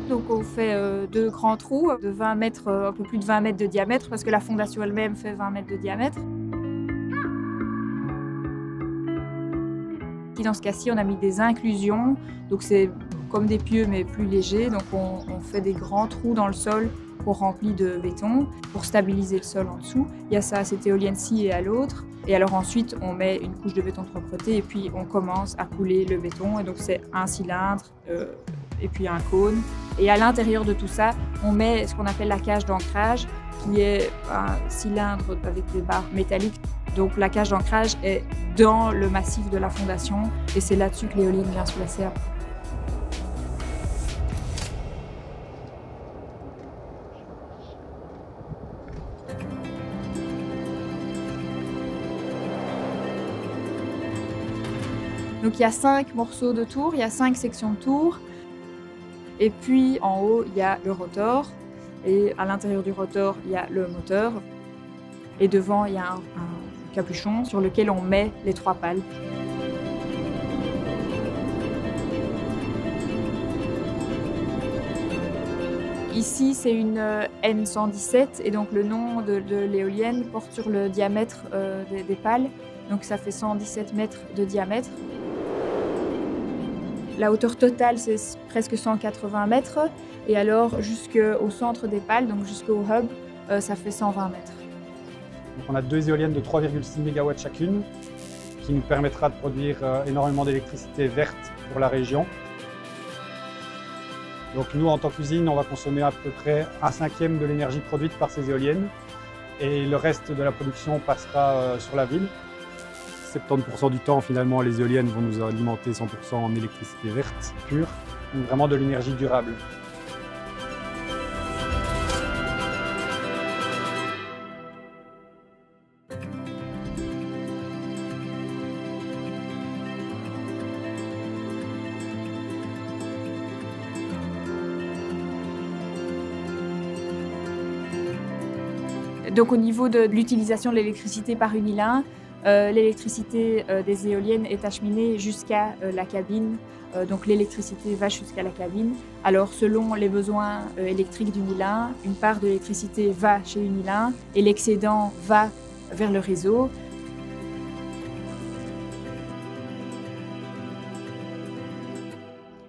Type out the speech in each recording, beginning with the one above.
Donc on fait deux grands trous de 20 mètres, un peu plus de 20 mètres de diamètre, parce que la fondation elle-même fait 20 mètres de diamètre. Et dans ce cas-ci, on a mis des inclusions, donc c'est comme des pieux mais plus légers. Donc on fait des grands trous dans le sol pour remplir de béton, pour stabiliser le sol en dessous. Il y a ça à cette éolienne-ci et à l'autre. Et alors ensuite, on met une couche de béton de propreté et puis on commence à couler le béton. Et donc c'est un cylindre et puis un cône. Et à l'intérieur de tout ça, on met ce qu'on appelle la cage d'ancrage, qui est un cylindre avec des barres métalliques. Donc la cage d'ancrage est dans le massif de la fondation et c'est là-dessus que l'éolienne vient se placer après. Donc il y a 5 morceaux de tour, il y a 5 sections de tour. Et puis en haut, il y a le rotor. Et à l'intérieur du rotor, il y a le moteur. Et devant, il y a un capuchon sur lequel on met les 3 pales. Ici, c'est une N117 et donc le nom de l'éolienne porte sur le diamètre des pales. Donc ça fait 117 mètres de diamètre. La hauteur totale, c'est presque 180 mètres. Et alors, jusqu'au centre des pales, donc jusqu'au hub, ça fait 120 mètres. Donc on a 2 éoliennes de 3,6 MW chacune, qui nous permettra de produire énormément d'électricité verte pour la région. Donc nous, en tant qu'usine, on va consommer à peu près 1/5 de l'énergie produite par ces éoliennes. Et le reste de la production passera sur la ville. 70% du temps, finalement, les éoliennes vont nous alimenter 100% en électricité verte, pure, donc vraiment de l'énergie durable. Donc au niveau de l'utilisation de l'électricité par Unilin, l'électricité des éoliennes est acheminée jusqu'à la cabine, donc l'électricité va jusqu'à la cabine. Alors selon les besoins électriques d'Unilin, une part de l'électricité va chez Unilin et l'excédent va vers le réseau.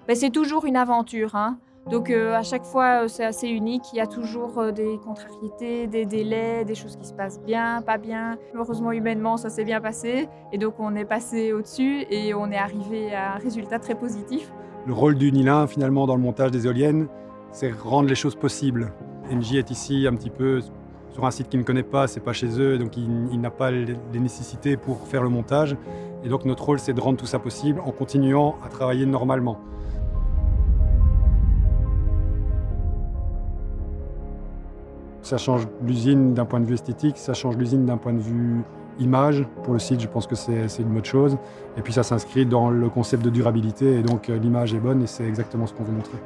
Ben, c'est toujours une aventure, hein. Donc à chaque fois, c'est assez unique. Il y a toujours des contrariétés, des délais, des choses qui se passent bien, pas bien. Heureusement, humainement, ça s'est bien passé. Et donc, on est passé au-dessus et on est arrivé à un résultat très positif. Le rôle d'Unilin, finalement, dans le montage des éoliennes, c'est rendre les choses possibles. Engie est ici un petit peu sur un site qu'il ne connaît pas, c'est pas chez eux, donc il n'a pas les nécessités pour faire le montage. Et donc, notre rôle, c'est de rendre tout ça possible en continuant à travailler normalement. Ça change l'usine d'un point de vue esthétique, ça change l'usine d'un point de vue image. Pour le site, je pense que c'est une bonne chose. Et puis ça s'inscrit dans le concept de durabilité, et donc l'image est bonne et c'est exactement ce qu'on veut montrer.